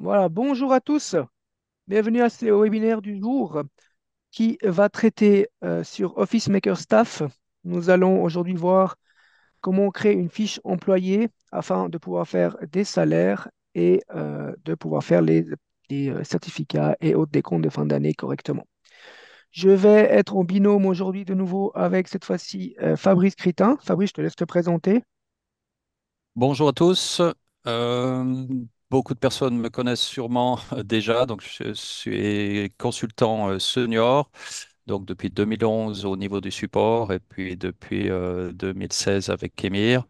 Voilà, bonjour à tous. Bienvenue à ce webinaire du jour qui va traiter sur Office Maker Staff. Nous allons aujourd'hui voir comment créer une fiche employée afin de pouvoir faire des salaires et de pouvoir faire les certificats et autres décomptes de fin d'année correctement. Je vais être en binôme aujourd'hui de nouveau avec cette fois-ci Fabrice Critin. Fabrice, je te laisse te présenter. Bonjour à tous. Euh, Beaucoup de personnes me connaissent sûrement déjà. Donc, je suis consultant senior donc depuis 2011 au niveau du support et puis depuis 2016 avec Emir.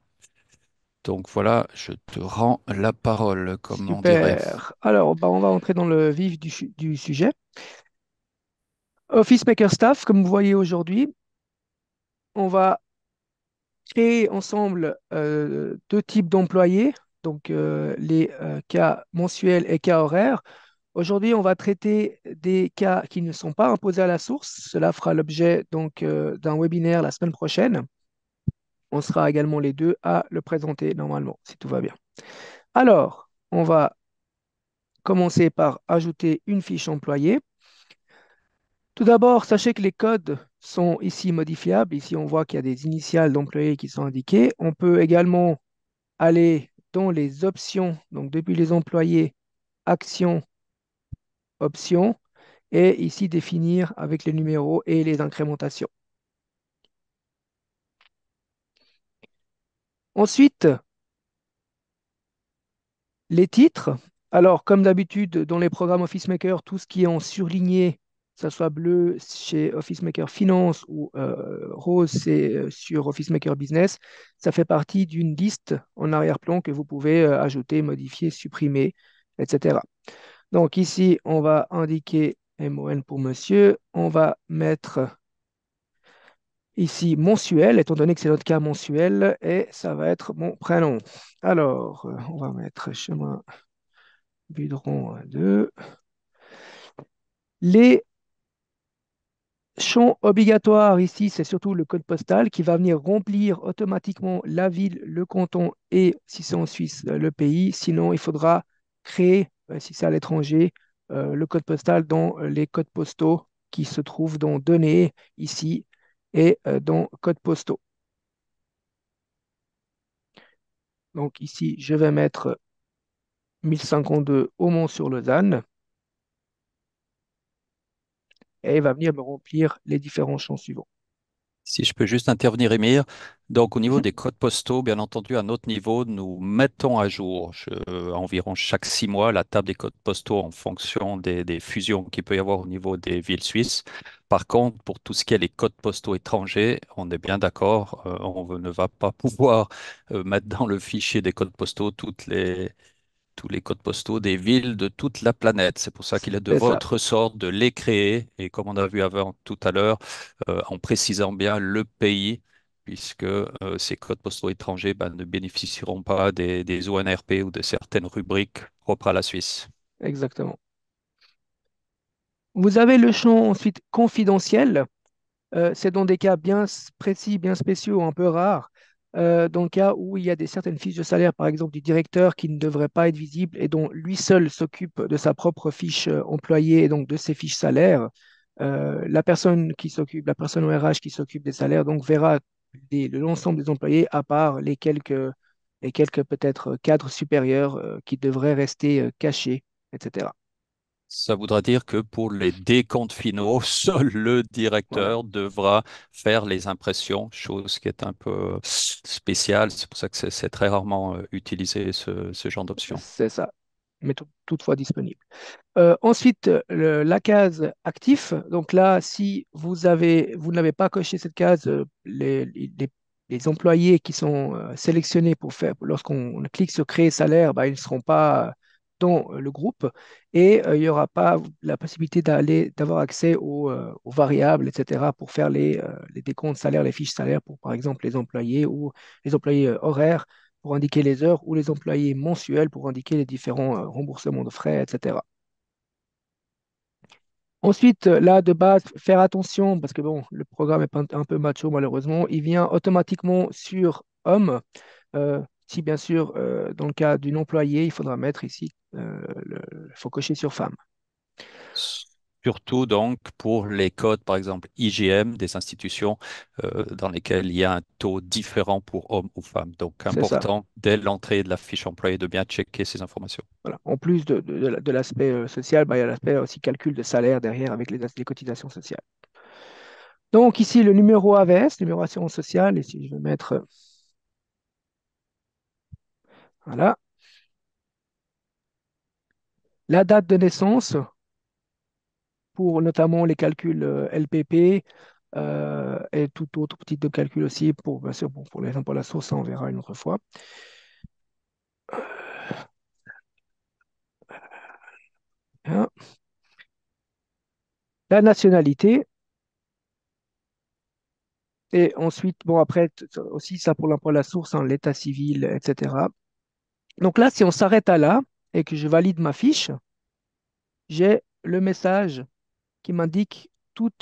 Donc voilà, je te rends la parole, comme on dirait. Super. Alors, bah, on va entrer dans le vif du sujet. Office Maker Staff, comme vous voyez aujourd'hui, on va créer ensemble deux types d'employés, donc les cas mensuels et cas horaires. Aujourd'hui, on va traiter des cas qui ne sont pas imposés à la source. Cela fera l'objet donc d'un webinaire la semaine prochaine. On sera également les deux à le présenter normalement, si tout va bien. Alors, on va commencer par ajouter une fiche employée. Tout d'abord, sachez que les codes sont ici modifiables. Ici, on voit qu'il y a des initiales d'employés qui sont indiquées. On peut également aller dans les options, donc depuis les employés, actions, options, et ici définir avec les numéros et les incrémentations. Ensuite, les titres. Alors, comme d'habitude, dans les programmes Office Maker, tout ce qui est en surligné, que ce soit bleu chez Office Maker Finance ou rose, c'est sur Office Maker Business, ça fait partie d'une liste en arrière-plan que vous pouvez ajouter, modifier, supprimer, etc. Donc ici, on va indiquer MON pour monsieur. On va mettre ici mensuel, étant donné que c'est notre cas mensuel, et ça va être mon prénom. Alors, on va mettre chemin Budron 2. Les champs obligatoires ici, c'est surtout le code postal qui va venir remplir automatiquement la ville, le canton et, si c'est en Suisse, le pays. Sinon, il faudra créer, si c'est à l'étranger, le code postal dans les codes postaux qui se trouvent dans Données ici et dans codes postaux. Donc ici, je vais mettre 1052 Aumont-sur-Lausanne et il va venir me remplir les différents champs suivants. Si je peux juste intervenir, Émir. Donc, au niveau Mhm. des codes postaux, bien entendu, à notre niveau, nous mettons à jour environ chaque 6 mois la table des codes postaux en fonction des fusions qu'il peut y avoir au niveau des villes suisses. Par contre, pour tout ce qui est les codes postaux étrangers, on est bien d'accord, ne va pas pouvoir mettre dans le fichier des codes postaux tous les codes postaux des villes de toute la planète. C'est pour ça qu'il est de C'est ça, votre ressort de les créer. Et comme on a vu avant tout à l'heure, en précisant bien le pays, puisque ces codes postaux étrangers ne bénéficieront pas des ONRP ou de certaines rubriques propres à la Suisse. exactement. Vous avez le champ ensuite confidentiel. C'est dans des cas bien précis, bien spéciaux, un peu rares. Dans le cas où il y a certaines fiches de salaire, par exemple du directeur, qui ne devraient pas être visibles et dont lui seul s'occupe de sa propre fiche employée et donc de ses fiches salaires. La personne qui s'occupe, la personne au RH qui s'occupe des salaires, donc verra l'ensemble des employés à part les quelques peut-être cadres supérieurs qui devraient rester cachés, etc. Ça voudra dire que pour les décomptes finaux, seul le Voilà, directeur devra faire les impressions, chose qui est un peu spéciale. C'est pour ça que c'est très rarement utilisé ce genre d'option. c'est ça, mais toutefois disponible. Ensuite, la case actif. Donc là, si vous n'avez pas coché cette case, les employés qui sont sélectionnés pour faire, lorsqu'on clique sur créer salaire, bah, ils ne seront pas dans le groupe et il n'y aura pas la possibilité d'avoir accès aux variables, etc., pour faire les décomptes salaires, les fiches salaires pour, par exemple, les employés ou les employés horaires pour indiquer les heures ou les employés mensuels pour indiquer les différents remboursements de frais, etc. Ensuite, là, de base, faire attention, parce que bon, le programme est un peu macho, malheureusement. Il vient automatiquement sur homme. Si bien sûr, dans le cas d'une employée, il faudra mettre ici, il faut cocher sur femme. Surtout donc pour les codes, par exemple IGM des institutions dans lesquelles il y a un taux différent pour hommes ou femmes. Donc C'est ça. important dès l'entrée de la fiche employée de bien checker ces informations. Voilà. En plus de l'aspect social, bah, il y a l'aspect aussi calcul de salaire derrière avec les cotisations sociales. Donc ici, le numéro AVS, numéro assurance sociale, ici je vais mettre, voilà, la date de naissance pour notamment les calculs LPP et tout autre petit de calcul aussi pour, bien sûr, pour les impôts à la source, ça, on verra une autre fois. Hein. La nationalité et ensuite, bon, après, aussi ça pour l'impôt à la source, hein, l'état civil, etc. Donc là, si on s'arrête à là et que je valide ma fiche, j'ai le message qui m'indique tous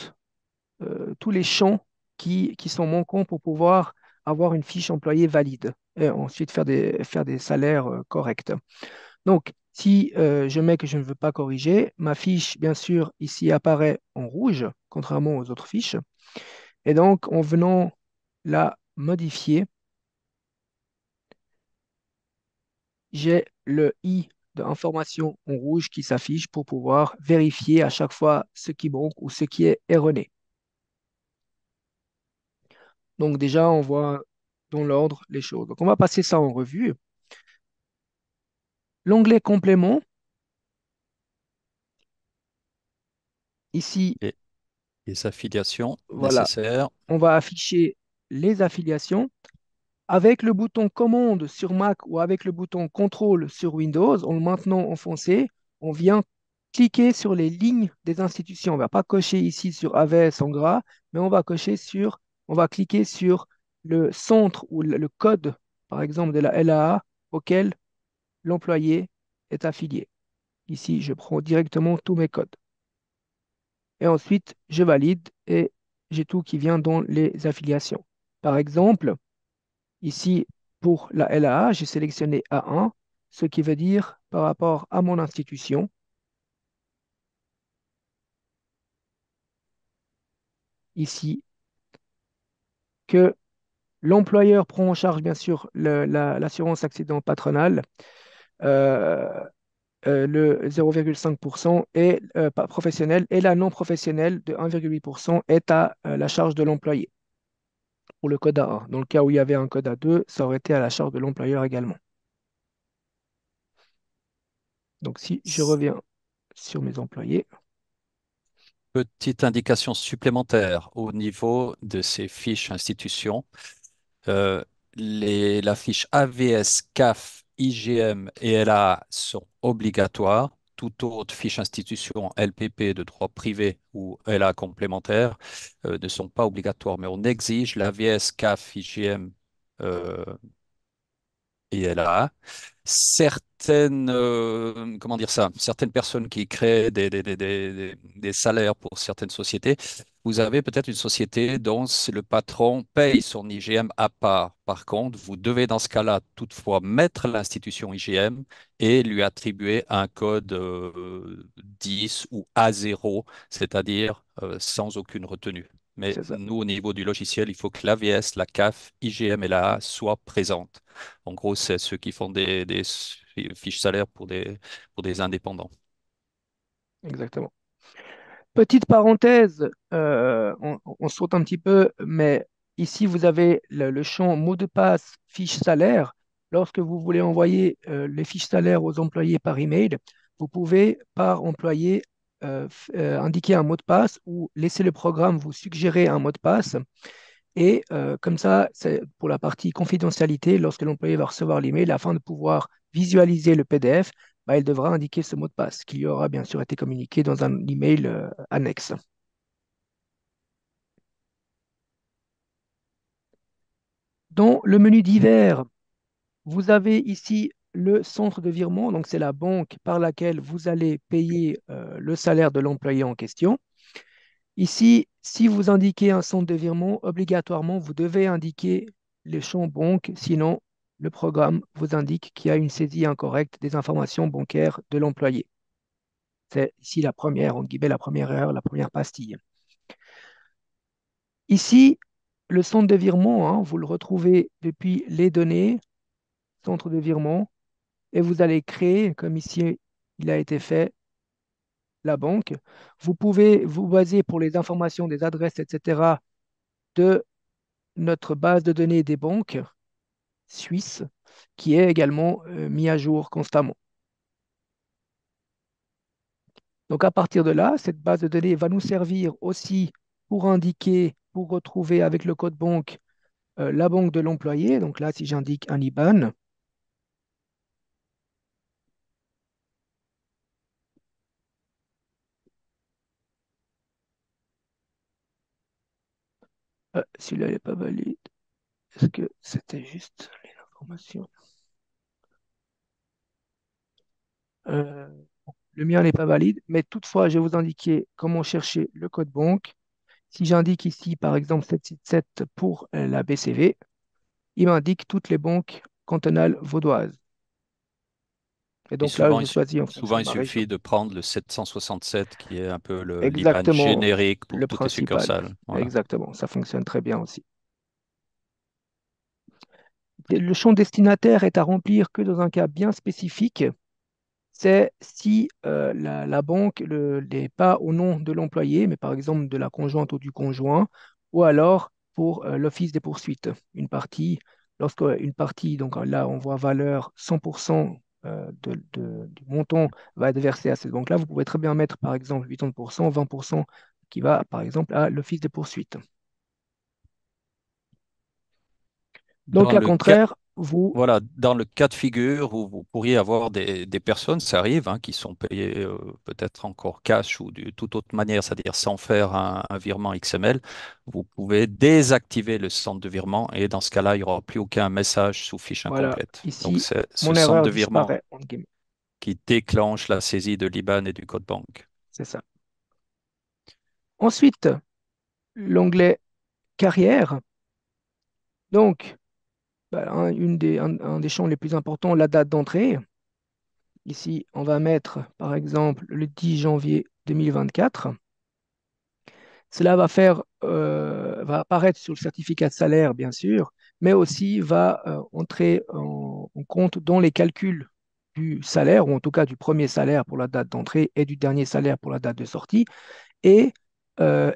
les champs qui sont manquants pour pouvoir avoir une fiche employée valide et ensuite faire des salaires corrects. Donc, si je mets que je ne veux pas corriger, ma fiche, bien sûr, ici apparaît en rouge, contrairement aux autres fiches. Et donc, en venant la modifier, j'ai le i d'information en rouge qui s'affiche pour pouvoir vérifier à chaque fois ce qui manque ou ce qui est erroné. Donc déjà, on voit dans l'ordre les choses. Donc on va passer ça en revue. L'onglet complément, ici, Et les affiliations voilà, nécessaires. on va afficher les affiliations. Avec le bouton commande sur Mac ou avec le bouton contrôle sur Windows, en le maintenant enfoncé, on vient cliquer sur les lignes des institutions. On ne va pas cocher ici sur AVS en gras, mais on va cliquer sur le centre ou le code, par exemple, de la LAA auquel l'employé est affilié. Ici, je prends directement tous mes codes. Et ensuite, je valide et j'ai tout qui vient dans les affiliations. Par exemple, ici, pour la LAA, j'ai sélectionné A1, ce qui veut dire par rapport à mon institution, ici, que l'employeur prend en charge, bien sûr, l'assurance accident patronal, euh, le 0,5% est professionnel et la non professionnelle de 1,8% est à la charge de l'employé pour le code A1. Dans le cas où il y avait un code A2, ça aurait été à la charge de l'employeur également. Donc si je reviens sur mes employés, Petite indication supplémentaire au niveau de ces fiches institutions. Euh, la fiche AVS, CAF, IGM et LA sont obligatoires. Toute autre fiche institution LPP de droit privé ou LA complémentaire ne sont pas obligatoires, mais on exige l'AVS, CAF, IGM et LA. Certaines, comment dire ça, certaines personnes qui créent des salaires pour certaines sociétés, vous avez peut-être une société dont le patron paye son IGM à part. Par contre, vous devez dans ce cas-là toutefois mettre l'institution IGM et lui attribuer un code 10 ou A0, c'est-à-dire sans aucune retenue. Mais c'est ça, nous, au niveau du logiciel, il faut que l'AVS, la CAF, IGM et la A soient présentes. En gros, c'est ceux qui font des fiches salaires pour des indépendants. exactement. Petite parenthèse, on saute un petit peu, mais ici vous avez le champ mot de passe fiche salaire. Lorsque vous voulez envoyer les fiches salaires aux employés par email, vous pouvez par employé indiquer un mot de passe ou laisser le programme vous suggérer un mot de passe. Et comme ça, c'est pour la partie confidentialité, lorsque l'employé va recevoir l'email, afin de pouvoir visualiser le PDF, bah, il devra indiquer ce mot de passe qui lui aura bien sûr été communiqué dans un email annexe. Dans le menu divers, vous avez ici le centre de virement, donc c'est la banque par laquelle vous allez payer le salaire de l'employé en question. Ici, si vous indiquez un centre de virement, obligatoirement, vous devez indiquer les champs banque, sinon le programme vous indique qu'il y a une saisie incorrecte des informations bancaires de l'employé. C'est ici la première, entre guillemets, la première erreur, la première pastille. Ici, le centre de virement, hein, vous le retrouvez depuis les données, centre de virement, et vous allez créer, comme ici il a été fait, la banque. Vous pouvez vous baser pour les informations des adresses, etc., de notre base de données des banques suisses, qui est également mise à jour constamment. Donc à partir de là, cette base de données va nous servir aussi pour indiquer, pour retrouver avec le code banque la banque de l'employé. Donc là, si j'indique un IBAN, celui-là n'est pas valide. Est-ce que c'était juste les informations? Euh, le mien n'est pas valide, mais toutefois, je vais vous indiquer comment chercher le code banque. Si j'indique ici, par exemple, 767 pour la BCV, il m'indique toutes les banques cantonales vaudoises. Et Et donc là, je choisis en souvent, fonction il de ma région. suffit de prendre le 767 qui est un peu l'IBAN Exactement générique le pour toutes les principal. succursales. Voilà. Exactement, ça fonctionne très bien aussi. Le champ destinataire est à remplir que dans un cas bien spécifique. C'est si la banque n'est pas au nom de l'employé, mais par exemple de la conjointe ou du conjoint, ou alors pour l'office des poursuites. Une partie, lorsque une partie, donc là on voit valeur 100% du montant va être versé à cette banque-là, vous pouvez très bien mettre par exemple 80%, 20% qui va par exemple à l'office des poursuites. Dans le Dans cas le cas, contraire, vous, Voilà, dans le cas de figure où vous pourriez avoir des personnes, ça arrive, hein, qui sont payées peut-être encore cash ou de toute autre manière, c'est-à-dire sans faire un virement XML, vous pouvez désactiver le centre de virement et dans ce cas-là, il n'y aura plus aucun message sous fiche voilà, incomplète. Donc, ici, c'est ce mon centre erreur de virement disparaît, entre guillemets. qui déclenche la saisie de l'IBAN et du code banque. C'est ça. Ensuite, l'onglet carrière. Donc, bah, un des champs les plus importants, la date d'entrée. Ici, on va mettre, par exemple, le 10 janvier 2024. Cela va apparaître sur le certificat de salaire, bien sûr, mais aussi va entrer en compte dans les calculs du salaire, ou en tout cas du premier salaire pour la date d'entrée et du dernier salaire pour la date de sortie. Et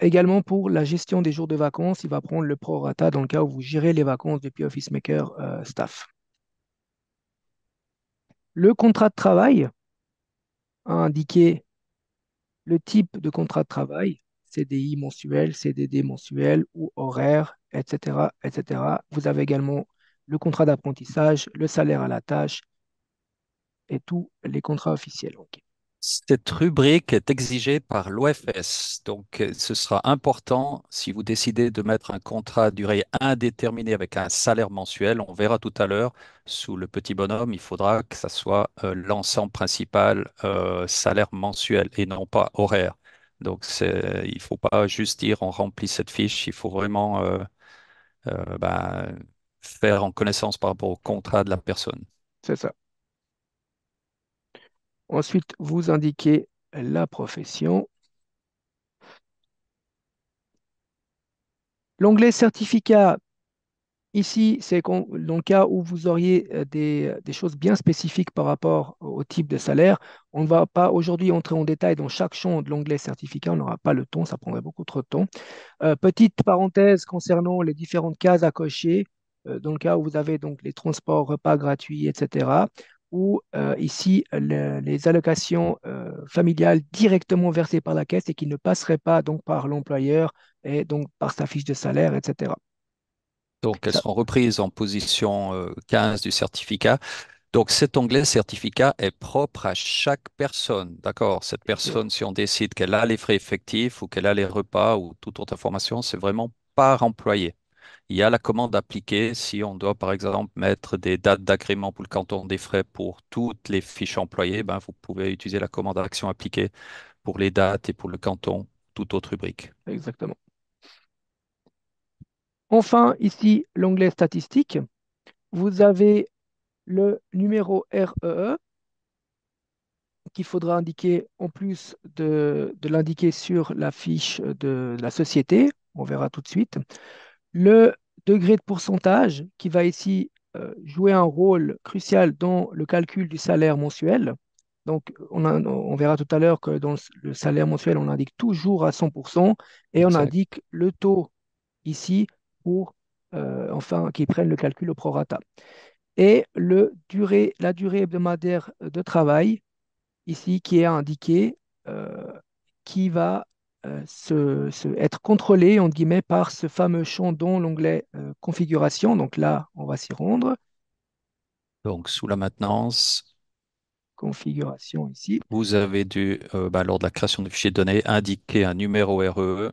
également pour la gestion des jours de vacances, il va prendre le prorata dans le cas où vous gérez les vacances depuis Office Maker Staff. Le contrat de travail a indiqué le type de contrat de travail, CDI mensuel, CDD mensuel ou horaire, etc., etc. Vous avez également le contrat d'apprentissage, le salaire à la tâche et tous les contrats officiels. Ok. Cette rubrique est exigée par l'OFS, donc ce sera important si vous décidez de mettre un contrat à durée indéterminée avec un salaire mensuel. On verra tout à l'heure sous le petit bonhomme, il faudra que ça soit l'ensemble principal salaire mensuel et non pas horaire. Donc il ne faut pas juste dire on remplit cette fiche, il faut vraiment ben, faire en connaissance par rapport au contrat de la personne. C'est ça. Ensuite, vous indiquez la profession. L'onglet certificat. Ici, dans le cas où vous auriez des choses bien spécifiques par rapport au type de salaire. On ne va pas aujourd'hui entrer en détail dans chaque champ de l'onglet certificat, on n'aura pas le temps, ça prendrait beaucoup trop de temps. Petite parenthèse concernant les différentes cases à cocher, dans le cas où vous avez donc les transports, repas gratuits, etc., ou ici les allocations familiales directement versées par la caisse et qui ne passeraient pas donc par l'employeur et donc par sa fiche de salaire, etc. Donc, elles Ça, seront reprises en position 15 du certificat. Donc, cet onglet certificat est propre à chaque personne. D'accord? Cette bien sûr, personne, si on décide qu'elle a les frais effectifs ou qu'elle a les repas ou toute autre information, c'est vraiment par employé. Il y a la commande appliquée si on doit, par exemple, mettre des dates d'agrément pour le canton des frais pour toutes les fiches employées, ben, vous pouvez utiliser la commande action appliquée pour les dates et pour le canton, toute autre rubrique. exactement. Enfin, ici, l'onglet statistique. Vous avez le numéro REE qu'il faudra indiquer en plus de l'indiquer sur la fiche de la société. On verra tout de suite. Le degré de pourcentage qui va ici jouer un rôle crucial dans le calcul du salaire mensuel. Donc, on verra tout à l'heure que dans le salaire mensuel, on indique toujours à 100% et on Exact. indique le taux ici pour, enfin, qu'ils prennent le calcul au prorata. Et la durée hebdomadaire de travail ici qui est indiqué, euh, qui va être contrôlé, entre guillemets, par ce fameux champ dans l'onglet configuration. Donc là, on va s'y rendre. Donc, sous la maintenance, Configuration ici. vous avez dû, lors de la création du fichier de données, indiquer un numéro REE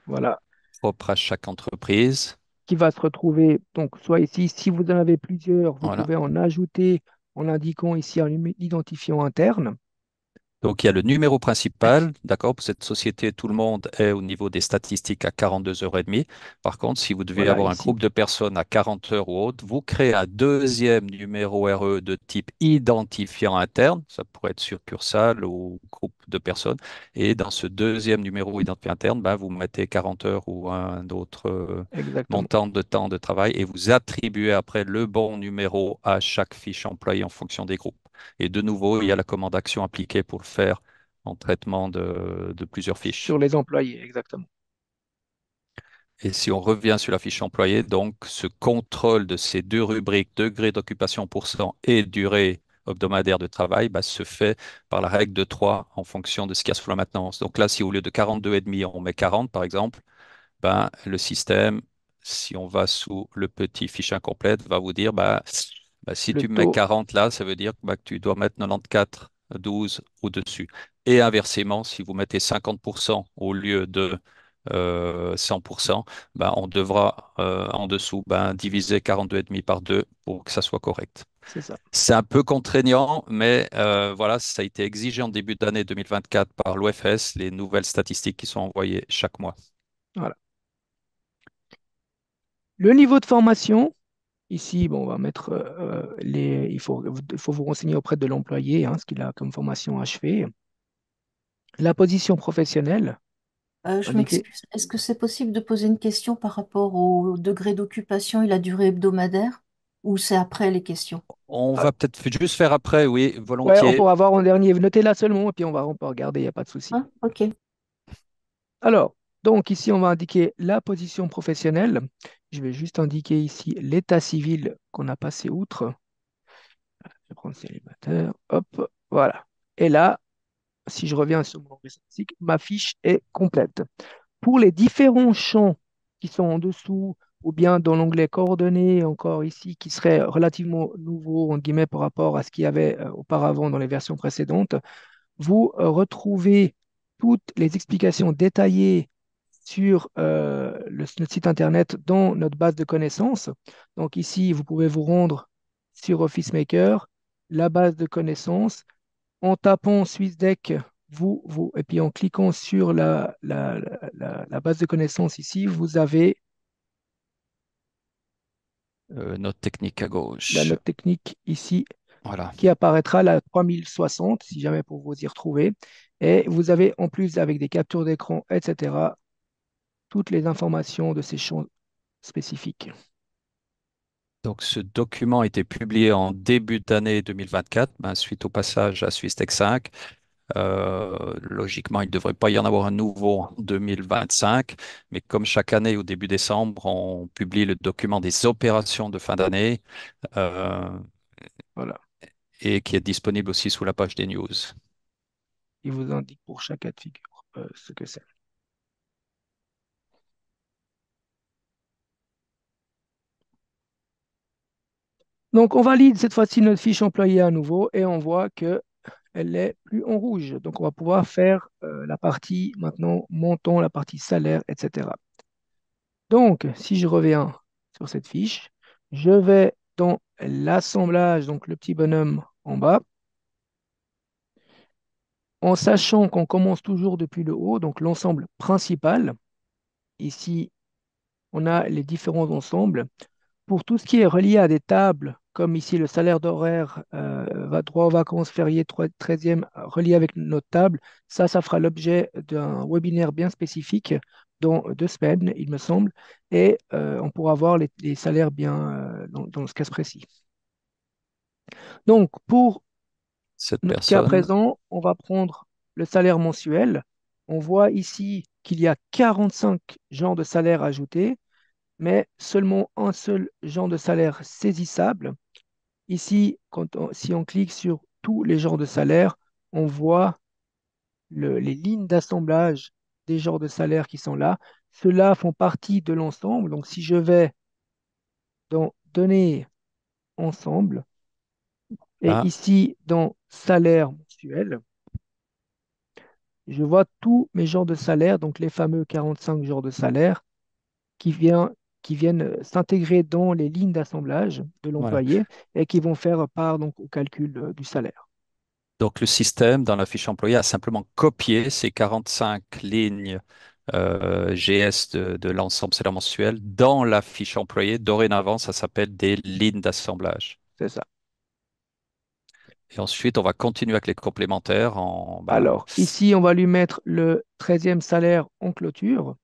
Voilà. propre à chaque entreprise. Qui va se retrouver, donc, soit ici, si vous en avez plusieurs, vous Voilà. pouvez en ajouter en indiquant ici un identifiant interne. Donc, il y a le numéro principal, d'accord, pour cette société, tout le monde est au niveau des statistiques à 42 heures et demie. Par contre, si vous devez Voilà, avoir un ici. groupe de personnes à 40 heures ou autre, vous créez un deuxième numéro RE de type identifiant interne. Ça pourrait être succursale ou groupe de personnes. Et dans ce deuxième numéro identifiant interne, ben, vous mettez 40 heures ou un autre Exactement. montant de temps de travail et vous attribuez après le bon numéro à chaque fiche employée en fonction des groupes. Et de nouveau, il y a la commande action appliquée pour le faire en traitement de plusieurs fiches. Sur les employés, exactement. Et si on revient sur la fiche employée, donc ce contrôle de ces deux rubriques, degré d'occupation pour cent et durée hebdomadaire de travail, bah, se fait par la règle de 3 en fonction de ce qu'il y a sur la maintenance. Donc là, si au lieu de 42,5, on met 40, par exemple, ben, le système, si on va sous le petit fichier incomplet, va vous dire, si Le tu mets taux, 40 là, ça veut dire que tu dois mettre 94, 12 au-dessus. Et inversement, si vous mettez 50% au lieu de 100%, ben, on devra en dessous diviser 42,5 par 2 pour que ça soit correct. c'est ça. C'est un peu contraignant, mais voilà, ça a été exigé en début d'année 2024 par l'OFS, les nouvelles statistiques qui sont envoyées chaque mois. Voilà. Le niveau de formation, ici, bon, on va mettre il faut vous renseigner auprès de l'employé, hein, ce qu'il a comme formation achevée. La position professionnelle, Je indiquée, m'excuse. Est-ce que c'est possible de poser une question par rapport au degré d'occupation et la durée hebdomadaire? Ou c'est après les questions? On ah, va peut-être juste faire après, oui, ouais, on volontiers. pourra voir en dernier. Notez-la seulement et puis on peut regarder, il n'y a pas de souci. Hein? Ok. Alors, donc ici, on va indiquer la position professionnelle. Je vais juste indiquer ici l'état civil qu'on a passé outre. Je vais prendre célibataire. Hop, voilà. Et là, si je reviens sur mon statistique, ma fiche est complète. Pour les différents champs qui sont en dessous, ou bien dans l'onglet coordonnées, encore ici, qui serait relativement nouveau, entre guillemets, par rapport à ce qu'il y avait auparavant dans les versions précédentes, vous retrouvez toutes les explications détaillées sur notre site Internet dans notre base de connaissances. Donc ici, vous pouvez vous rendre sur Office Maker, la base de connaissances, en tapant SwissDeck, et puis en cliquant sur la base de connaissances ici, vous avez Note technique à la gauche. note technique ici Voilà. qui apparaîtra, la 3060, si jamais pour vous y retrouver. Et vous avez en plus, avec des captures d'écran, etc., toutes les informations de ces champs spécifiques. Donc, ce document a été publié en début d'année 2024, suite au passage à SwissTech 5. Logiquement, il ne devrait pas y en avoir un nouveau en 2025, mais comme chaque année, au début décembre, on publie le document des opérations de fin d'année euh, Voilà. et qui est disponible aussi sous la page des news. Il vous indique pour chaque cas de figure ce que c'est. Donc, on valide cette fois-ci notre fiche employée à nouveau et on voit que elle est plus en rouge. Donc, on va pouvoir faire la partie maintenant montant, la partie salaire, etc. Donc, si je reviens sur cette fiche, je vais dans l'assemblage, donc le petit bonhomme en bas, en sachant qu'on commence toujours depuis le haut, donc l'ensemble principal. Ici, on a les différents ensembles. Pour tout ce qui est relié à des tables, comme ici le salaire d'horaire, droit aux vacances, fériés, 13e, relié avec notre table, ça fera l'objet d'un webinaire bien spécifique dans 2 semaines, il me semble, et on pourra voir les salaires bien dans ce cas précis. Donc, pour Cette notre cas personne, présent, on va prendre le salaire mensuel. On voit ici qu'il y a 45 genres de salaires ajoutés, mais seulement un seul genre de salaire saisissable. Ici, si on clique sur tous les genres de salaires, on voit les lignes d'assemblage des genres de salaires qui sont là. Ceux-là font partie de l'ensemble. Donc, si je vais dans Données ensemble et là, ici dans Salaire mensuel, je vois tous mes genres de salaires, donc les fameux 45 genres de salaires qui, qui viennent s'intégrer dans les lignes d'assemblage de voilà. l'employé et qui vont faire part donc, au calcul du salaire. Donc, le système dans la fiche employée a simplement copié ces 45 lignes GS de l'ensemble salaire mensuel dans la fiche employée. Dorénavant, ça s'appelle des lignes d'assemblage. C'est ça. Et ensuite, on va continuer avec les complémentaires en, ben, Alors, ici, on va lui mettre le 13e salaire en clôture.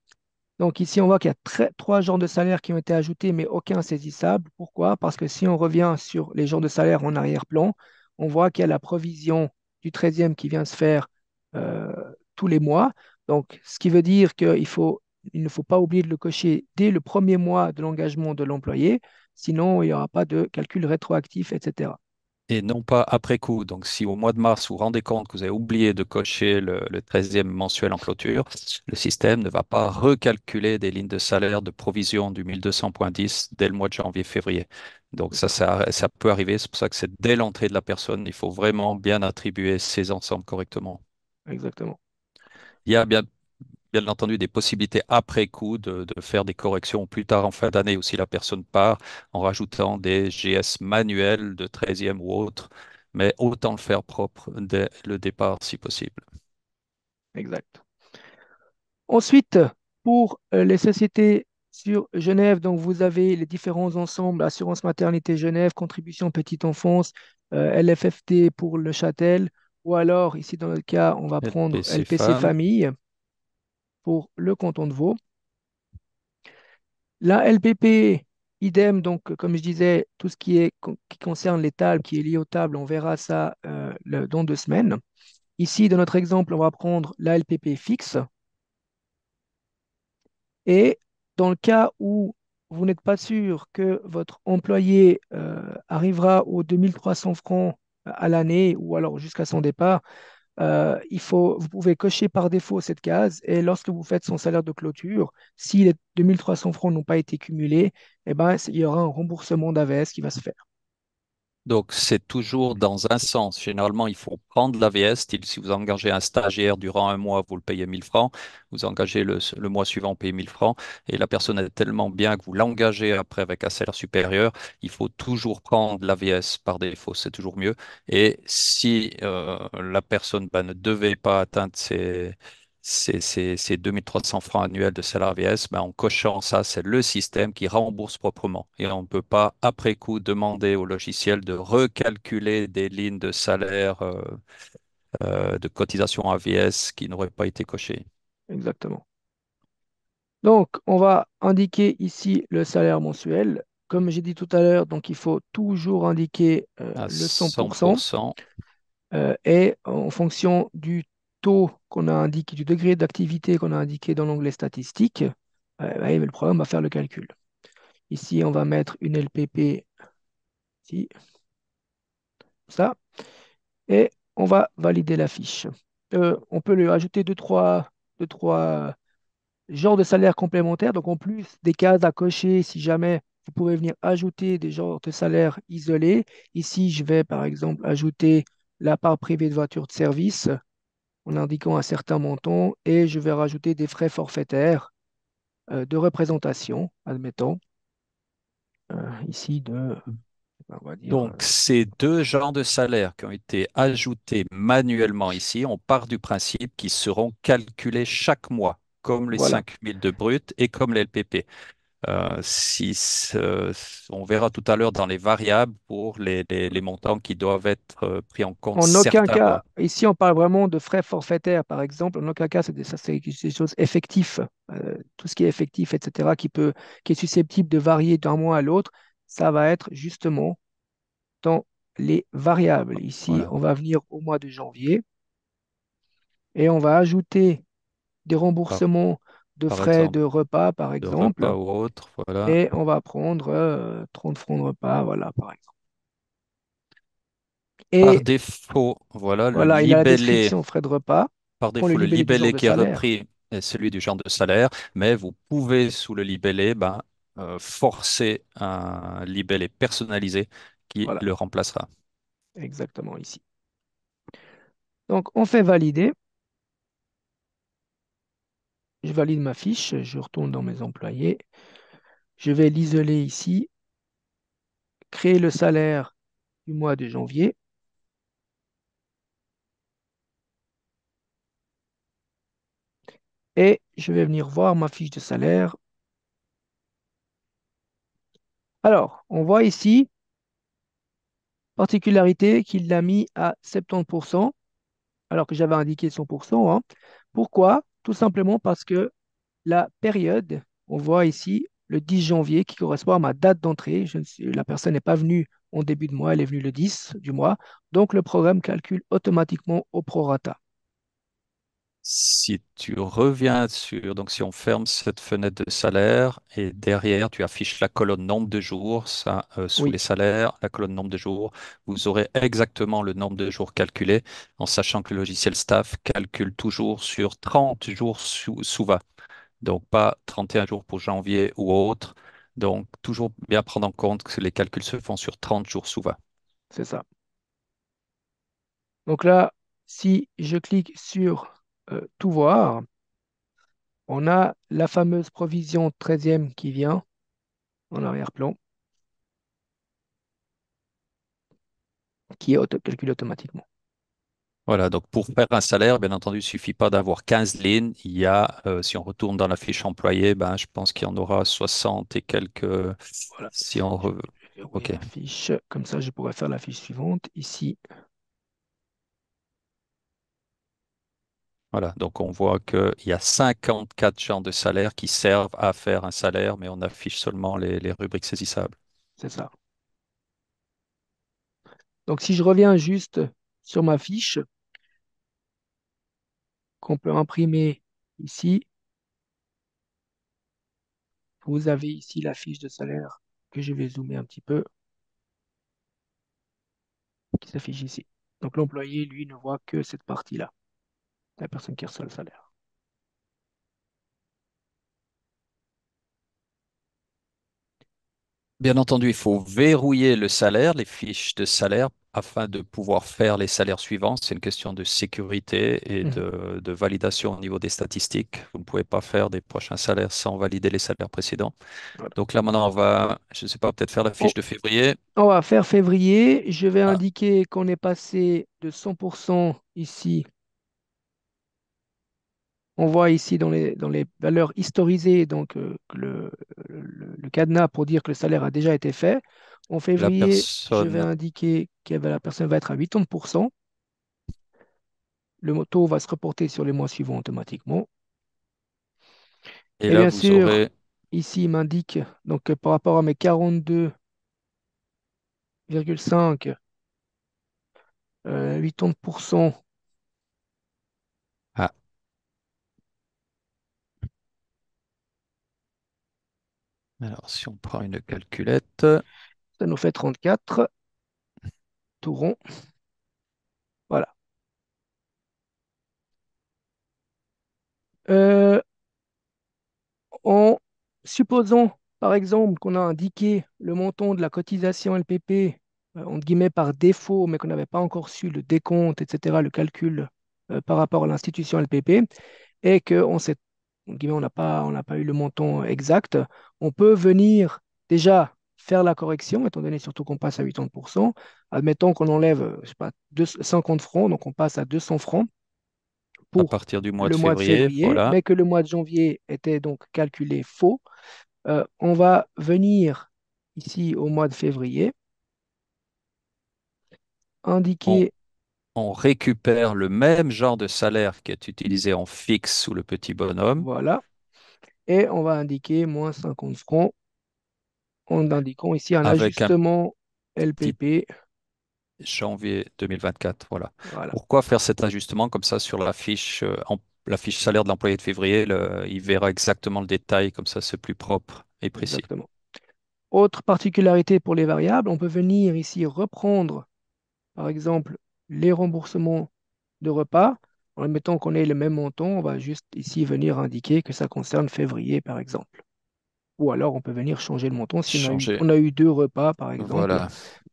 Donc, ici, on voit qu'il y a 3 genres de salaires qui ont été ajoutés, mais aucun saisissable. Pourquoi? Parce que si on revient sur les genres de salaire en arrière-plan, on voit qu'il y a la provision du 13e qui vient se faire euh, tous les mois. Donc, ce qui veut dire il ne faut pas oublier de le cocher dès le premier mois de l'engagement de l'employé, sinon il n'y aura pas de calcul rétroactif, etc. et non pas après coup. Donc, si au mois de mars, vous vous rendez compte que vous avez oublié de cocher le 13e mensuel en clôture, le système ne va pas recalculer des lignes de salaire de provision du 1200.10 dès le mois de janvier-février. Donc, C'est ça, ça peut arriver. C'est pour ça que c'est dès l'entrée de la personne, il faut vraiment bien attribuer ces ensembles correctement. exactement. Il y a bien entendu des possibilités après coup de faire des corrections plus tard en fin d'année ou si la personne part en rajoutant des GS manuels de 13e ou autre, mais autant le faire propre dès le départ si possible. Exact. Ensuite, pour les sociétés sur Genève, donc vous avez les différents ensembles, assurance maternité Genève, contribution petite enfance, LFFT pour le Châtel, ou alors ici dans notre cas, on va prendre LPC LPC femmes, famille pour le canton de Vaud. La LPP, idem, donc comme je disais, tout ce qui concerne les tables, qui est lié aux tables, on verra ça dans 2 semaines. Ici, dans notre exemple, on va prendre la LPP fixe. Et dans le cas où vous n'êtes pas sûr que votre employé arrivera aux 2300 francs à l'année ou alors jusqu'à son départ, vous pouvez cocher par défaut cette case et lorsque vous faites son salaire de clôture, si les 2300 francs n'ont pas été cumulés, eh ben, il y aura un remboursement d'AVS qui va se faire. donc, c'est toujours dans un sens. Généralement, il faut prendre l'AVS. Si vous engagez un stagiaire durant un mois, vous le payez 1000 francs. Vous engagez le mois suivant, vous payez 1000 francs. Et la personne est tellement bien que vous l'engagez après avec un salaire supérieur. Il faut toujours prendre l'AVS par défaut. C'est toujours mieux. Et si la personne ben, ne devait pas atteindre ces 2300 francs annuels de salaire AVS, ben, en cochant ça, c'est le système qui rembourse proprement. Et on ne peut pas, après coup, demander au logiciel de recalculer des lignes de salaire, de cotisation AVS qui n'auraient pas été cochées. Exactement. Donc, on va indiquer ici le salaire mensuel. Comme j'ai dit tout à l'heure, donc il faut toujours indiquer À le 100%. 100%. Et en fonction du taux qu'on a indiqué, du degré d'activité qu'on a indiqué dans l'onglet statistique, ouais, le programme va faire le calcul. Ici, on va mettre une LPP, ici, ça, et on va valider la fiche. On peut lui ajouter deux, trois genres de salaires complémentaires. Donc, en plus des cases à cocher, si jamais vous pouvez venir ajouter des genres de salaires isolés. Ici, je vais par exemple ajouter la part privée de voiture de service en indiquant un certain montant et je vais rajouter des frais forfaitaires de représentation, admettons, ici on va dire, Donc, ces deux genres de salaires qui ont été ajoutés manuellement ici, on part du principe qu'ils seront calculés chaque mois, comme les voilà, 5000 de brut et comme les LPP. Si, on verra tout à l'heure dans les variables pour les montants qui doivent être pris en compte En aucun certains cas, mois. ici on parle vraiment de frais forfaitaires, par exemple. En aucun cas, c'est des choses effectives. Tout ce qui est effectif, etc., qui est susceptible de varier d'un mois à l'autre, ça va être justement dans les variables. Ici, Voilà. on va venir au mois de janvier et on va ajouter des Par, remboursements de par frais de exemple, repas, par de exemple, repas ou autre, voilà. et on va prendre 30 francs de repas, voilà, par exemple. Par Et défaut, voilà, le voilà, il a la libellé, description frais de repas. par Prends le défaut, le libellé du genre libellé de qui est salaire. repris est celui du genre de salaire, mais vous pouvez, sous le libellé, ben, forcer un libellé personnalisé qui Voilà, le remplacera. exactement ici. Donc, on fait valider. Je valide ma fiche. Je retourne dans mes employés. Je vais l'isoler ici. Créer le salaire du mois de janvier. Et je vais venir voir ma fiche de salaire. Alors, on voit ici, particularité qu'il l'a mis à 70%, alors que j'avais indiqué 100%, hein. Pourquoi? Tout simplement parce que la période, on voit ici le 10 janvier qui correspond à ma date d'entrée. La personne n'est pas venue en début de mois, elle est venue le 10 du mois. Donc, le programme calcule automatiquement au prorata. Si tu reviens sur, donc si on ferme cette fenêtre de salaire et derrière tu affiches la colonne nombre de jours, ça, sous Oui, les salaires, la colonne nombre de jours, vous aurez exactement le nombre de jours calculé en sachant que le logiciel Staff calcule toujours sur 30 jours sous VA. Donc pas 31 jours pour janvier ou autre. Donc toujours bien prendre en compte que les calculs se font sur 30 jours sous VA. c'est ça. Donc là, si je clique sur Tout voir, on a la fameuse provision 13e qui vient en arrière-plan, qui est calculée automatiquement. Voilà, donc pour faire un salaire, bien entendu, il ne suffit pas d'avoir 15 lignes. Il y a, si on retourne dans la fiche employée, ben, je pense qu'il y en aura 60 et quelques. Voilà. Si on Je re- vais verrouiller OK. ma fiche. Comme ça, je pourrais faire la fiche suivante. Ici, Voilà, donc on voit qu'il y a 54 champs de salaire qui servent à faire un salaire, mais on affiche seulement les rubriques saisissables. c'est ça. Donc, si je reviens juste sur ma fiche, qu'on peut imprimer ici, vous avez ici la fiche de salaire que je vais zoomer un petit peu, qui s'affiche ici. Donc, l'employé, lui, ne voit que cette partie-là, la personne qui reçoit le salaire. Bien entendu, il faut verrouiller le salaire, les fiches de salaire, afin de pouvoir faire les salaires suivants. C'est une question de sécurité et Mhm. de validation au niveau des statistiques. Vous ne pouvez pas faire des prochains salaires sans valider les salaires précédents. Voilà. Donc là, maintenant, on va, je ne sais pas, peut-être faire la On, fiche de février. on va faire février. Je vais Ah, indiquer qu'on est passé de 100% ici. On voit ici dans les valeurs historisées donc, le cadenas pour dire que le salaire a déjà été fait. En la février, je vais personne. indiquer que la personne va être à 80%. Le taux va se reporter sur les mois suivants automatiquement. Et Et là, bien vous sûr, aurez ici, il m'indique donc par rapport à mes 42,5, 80%, ah, alors, si on prend une calculette, ça nous fait 34, tout rond. Voilà. Euh, En supposant, par exemple, qu'on a indiqué le montant de la cotisation LPP, entre guillemets, par défaut, mais qu'on n'avait pas encore su le décompte, etc., le calcul par rapport à l'institution LPP, et qu'on sait, entre guillemets, on n'a pas eu le montant exact, on peut venir déjà faire la correction, étant donné surtout qu'on passe à 80%. Admettons qu'on enlève, je sais pas, 50 francs, donc on passe à 200 francs à pour partir du mois de le mois de février, février, voilà. mais que le mois de janvier était donc calculé faux. On va venir ici au mois de février, On, indiquer, on récupère le même genre de salaire qui est utilisé en fixe sous le petit bonhomme voilà, et on va indiquer moins 50 francs en indiquant ici un avec un ajustement petit LPP. janvier 2024. Voilà. Voilà, Pourquoi faire cet ajustement comme ça sur la fiche, la fiche salaire de l'employé de février, il verra exactement le détail, comme ça c'est plus propre et précis. exactement. Autre particularité pour les variables, on peut venir ici reprendre, par exemple, les remboursements de repas. En admettant qu'on ait le même montant, on va juste ici venir indiquer que ça concerne février, par exemple. Ou alors, on peut venir changer le montant. Si Changer. on a eu deux repas, par exemple, Voilà.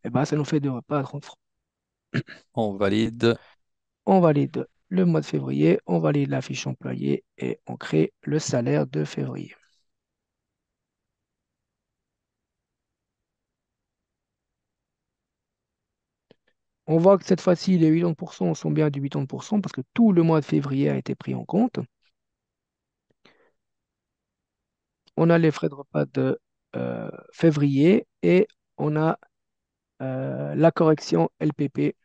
eh ben, ça nous fait deux repas à 30 francs. On valide. On valide le mois de février, on valide la fiche employée et on crée le salaire de février. On voit que cette fois-ci, les 80% sont bien du 80% parce que tout le mois de février a été pris en compte. On a les frais de repas de février et on a la correction LPP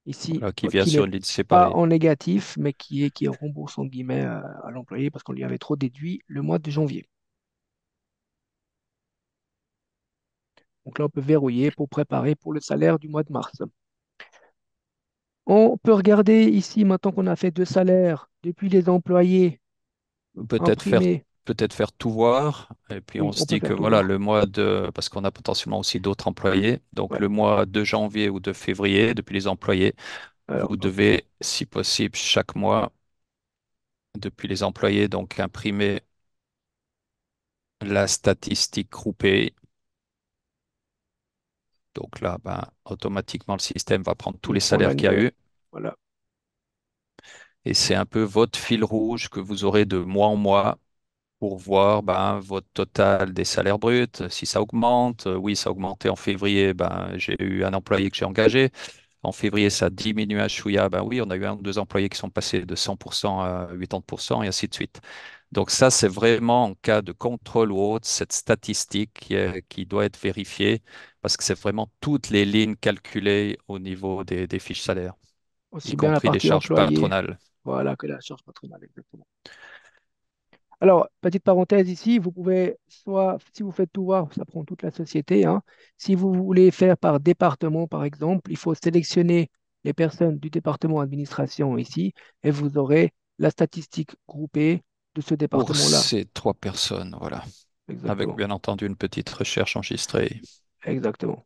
ici, Voilà, qui vient qui n'est sur une ligne pas séparée. en négatif, mais qui est remboursé en guillemets à l'employé parce qu'on lui avait trop déduit le mois de janvier. Donc là, on peut verrouiller pour préparer pour le salaire du mois de mars. On peut regarder ici, maintenant qu'on a fait deux salaires, depuis les employés Peut-être faire, imprimés. peut-être faire tout voir. Et puis Oui, on se on peut dit que faire tout voilà, voir. le mois de, parce qu'on a potentiellement aussi d'autres employés. Donc Ouais. le mois de janvier ou de février, depuis les employés, Alors, vous devez, si possible, chaque mois, depuis les employés, donc imprimer la statistique groupée. Donc là, ben, automatiquement, le système va prendre tous il les prend salaires qu'il y a l'annuel. eu. Voilà. Et c'est un peu votre fil rouge que vous aurez de mois en mois pour voir ben, votre total des salaires bruts, si ça augmente. Oui, ça a augmenté en février, ben, j'ai eu un employé que j'ai engagé. En février, ça diminue à chouïa. Ben oui, on a eu un ou deux employés qui sont passés de 100% à 80% et ainsi de suite. Donc ça, c'est vraiment en cas de contrôle ou autre, cette statistique qui doit être vérifiée parce que c'est vraiment toutes les lignes calculées au niveau des fiches salaires, y Aussi bien la compris les partie charges employée, patronales. voilà, que la charge patronale, exactement. Alors, petite parenthèse ici, vous pouvez, soit, si vous faites tout voir, ça prend toute la société, hein. Si vous voulez faire par département, par exemple, il faut sélectionner les personnes du département administration ici et vous aurez la statistique groupée de ce Pour département-là. ces trois personnes, voilà. Avec Exactement. bien entendu une petite recherche enregistrée. Exactement.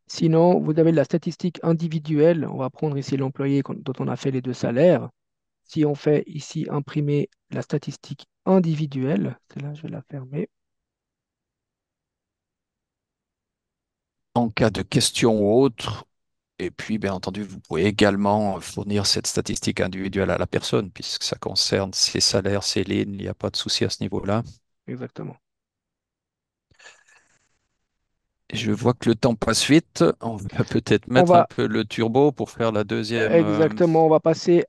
Sinon, vous avez la statistique individuelle. On va prendre ici l'employé dont on a fait les deux salaires. Si on fait ici imprimer la statistique individuelle, celle-là, je vais la fermer. En cas de question ou autre, et puis bien entendu, vous pouvez également fournir cette statistique individuelle à la personne, puisque ça concerne ses salaires, ses lignes, il n'y a pas de souci à ce niveau-là. Exactement. Je vois que le temps passe vite. On va peut-être On mettre un va peu le turbo pour faire la deuxième. exactement, on va passer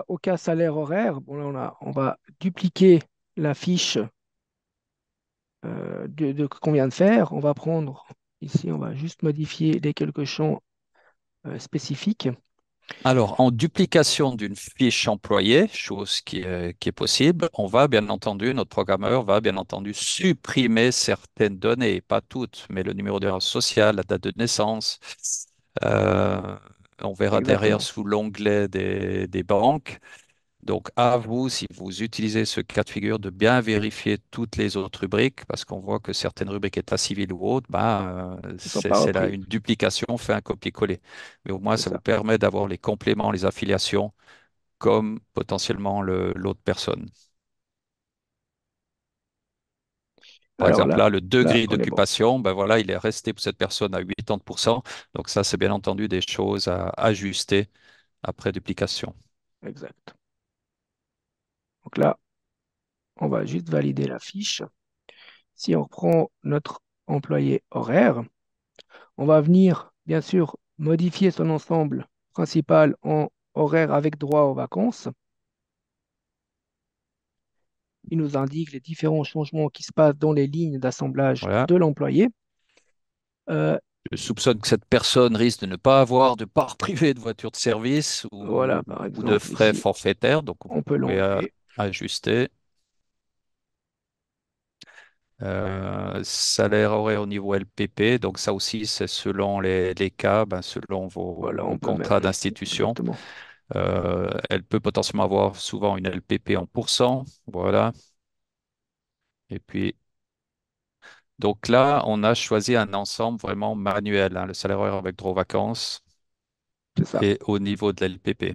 au cas salaire horaire. Bon, là, on va dupliquer la fiche qu'on vient de faire. On va prendre ici, on va juste modifier les quelques champs spécifiques. Alors, en duplication d'une fiche employée, chose qui est possible, on va bien entendu, notre programmeur va bien entendu supprimer certaines données, pas toutes, mais le numéro d'assurance sociale, la date de naissance. Euh, on verra derrière Exactement. sous l'onglet des banques. Donc, à vous, si vous utilisez ce cas de figure, de bien vérifier toutes les autres rubriques, parce qu'on voit que certaines rubriques, état civil ou autres, Ils ne sont pas c'est là repris. une duplication, on fait un copier-coller. Mais au moins, C'est ça vous ça. permet d'avoir les compléments, les affiliations, comme potentiellement l'autre personne. Par Alors exemple, là, là, le là, degré on est bon. d'occupation, ben voilà, il est resté pour cette personne à 80%. Donc ça, c'est bien entendu des choses à ajuster après duplication. Exact. Donc là, on va juste valider la fiche. Si on reprend notre employé horaire, on va venir, bien sûr, modifier son ensemble principal en horaire avec droit aux vacances. Il nous indique les différents changements qui se passent dans les lignes d'assemblage Voilà. de l'employé. Euh, Je soupçonne que cette personne risque de ne pas avoir de part privée de voiture de service voilà, par ou de exemple, frais ici, forfaitaires. Donc, vous on peut pouvez l'enlever. ajuster. Salaire horaire au niveau LPP. Donc, ça aussi, c'est selon les cas, ben, selon Voilà, vos on peut mettre contrats d'institution. exactement. Elle peut potentiellement avoir souvent une LPP en pourcent. Voilà. Et puis, donc là, on a choisi un ensemble vraiment manuel, hein, le salaire horaire avec droit aux vacances C'est ça. et au niveau de l'LPP.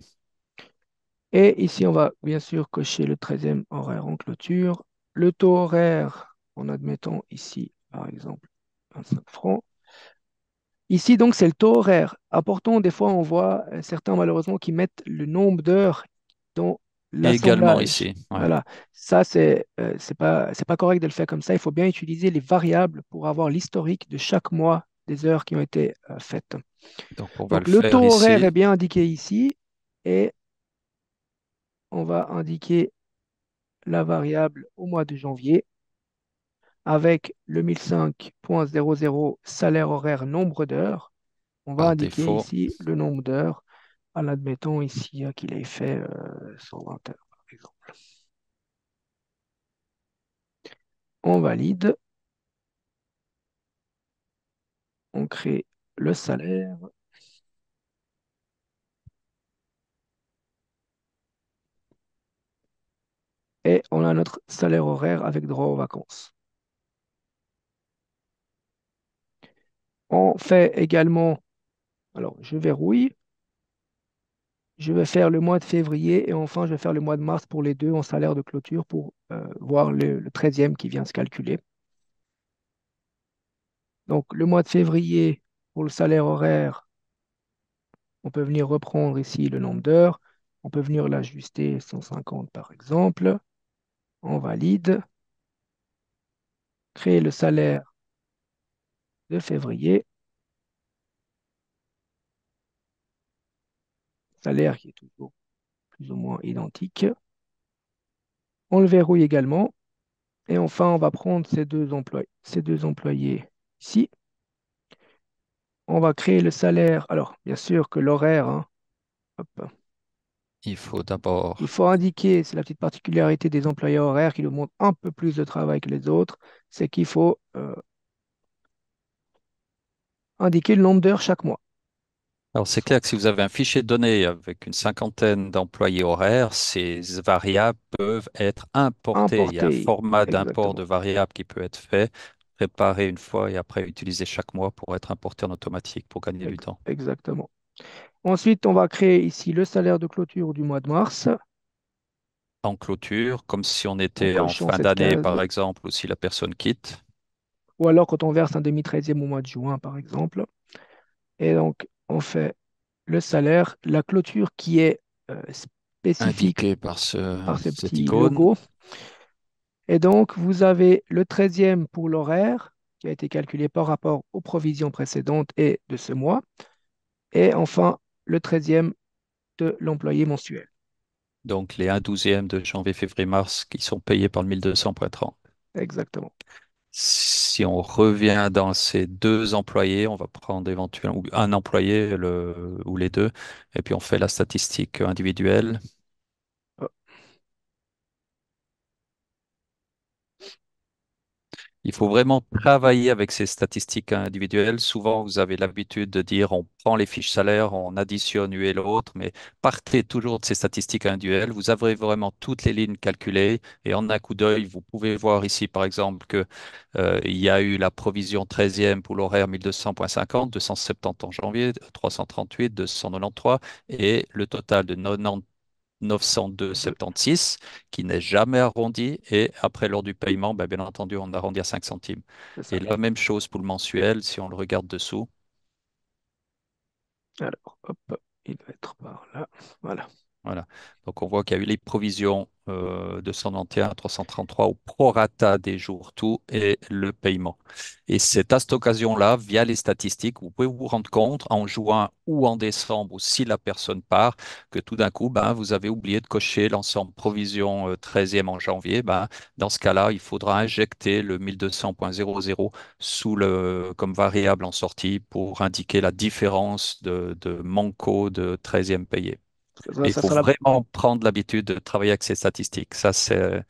Et ici, on va bien sûr cocher le 13e horaire en clôture. Le taux horaire, en admettant ici, par exemple, 25 francs. Ici, donc, c'est le taux horaire. Important, des fois, on voit certains, malheureusement, qui mettent le nombre d'heures dans Également l'assemblage. ici. Ouais. Voilà. Ça, c'est pas correct de le faire comme ça. Il faut bien utiliser les variables pour avoir l'historique de chaque mois des heures qui ont été faites. Donc, on va le Donc, le taux faire horaire est ici. bien indiqué ici et on va indiquer la variable au mois de janvier avec le 1005.00 salaire horaire nombre d'heures. On va Par indiquer défaut, ici le nombre d'heures en admettant ici qu'il ait fait 120 heures, par exemple. On valide, on crée le salaire et on a notre salaire horaire avec droit aux vacances. On fait également, alors je verrouille, je vais faire le mois de février et enfin je vais faire le mois de mars pour les deux en salaire de clôture pour voir le 13e qui vient se calculer. Donc le mois de février pour le salaire horaire, on peut venir reprendre ici le nombre d'heures. On peut venir l'ajuster 150 par exemple. On valide. Créer le salaire de février. Salaire qui est toujours plus ou moins identique. On le verrouille également. Et enfin, on va prendre ces deux employés ici. On va créer le salaire. Alors, bien sûr que l'horaire, hein, hop, il faut il d'abord. faut indiquer, c'est la petite particularité des employés horaires qui nous demandent un peu plus de travail que les autres, c'est qu'il faut indiquer le nombre d'heures chaque mois. Alors, c'est clair que si vous avez un fichier de données avec une cinquantaine d'employés horaires, ces variables peuvent être importées. Il y a un Importé, format d'import de exactement. variables qui peut être fait, préparé une fois et après utilisé chaque mois pour être importé en automatique pour gagner du temps. Exactement. Ensuite, on va créer ici le salaire de clôture du mois de mars En clôture, comme si on en était en cochant fin cette d'année, case. par exemple, ou si la personne quitte, Ou alors quand on verse un demi-treizième au mois de juin, par exemple. Et donc, on fait le salaire, la clôture qui est spécifique indiqué par par ces cette petits icône. logos. Et donc, vous avez le 13e pour l'horaire qui a été calculé par rapport aux provisions précédentes et de ce mois. Et enfin, le 13e de l'employé mensuel. Donc les 1/12 de janvier, février, mars qui sont payés par le 1200,30. Exactement. Si on revient dans ces deux employés, on va prendre éventuellement ou un employé ou les deux, et puis on fait la statistique individuelle. Il faut vraiment travailler avec ces statistiques individuelles. Souvent, vous avez l'habitude de dire on prend les fiches salaires, on additionne une et l'autre, mais partez toujours de ces statistiques individuelles. Vous avez vraiment toutes les lignes calculées et en un coup d'œil, vous pouvez voir ici, par exemple, que il y a eu la provision 13e pour l'horaire 1200,50, 270 en janvier, 338, 293 et le total de 902,76 qui n'est jamais arrondi. Et après, lors du paiement, ben, bien entendu, on arrondit à 5 centimes. C'est ça. Et la même chose pour le mensuel, si on le regarde dessous. Alors, hop, il va être par là. Voilà. Voilà. Donc on voit qu'il y a eu les provisions 291, 333 au prorata des jours tout et le paiement. Et c'est à cette occasion-là, via les statistiques, vous pouvez vous rendre compte en juin ou en décembre, ou si la personne part, que tout d'un coup, ben, vous avez oublié de cocher l'ensemble provision 13e en janvier. Ben, dans ce cas-là, il faudra injecter le 1200.00 comme variable en sortie pour indiquer la différence de manco de 13e payé. Mais il Ça faut sera la- vraiment prendre l'habitude de travailler avec ces statistiques. Ça, c'est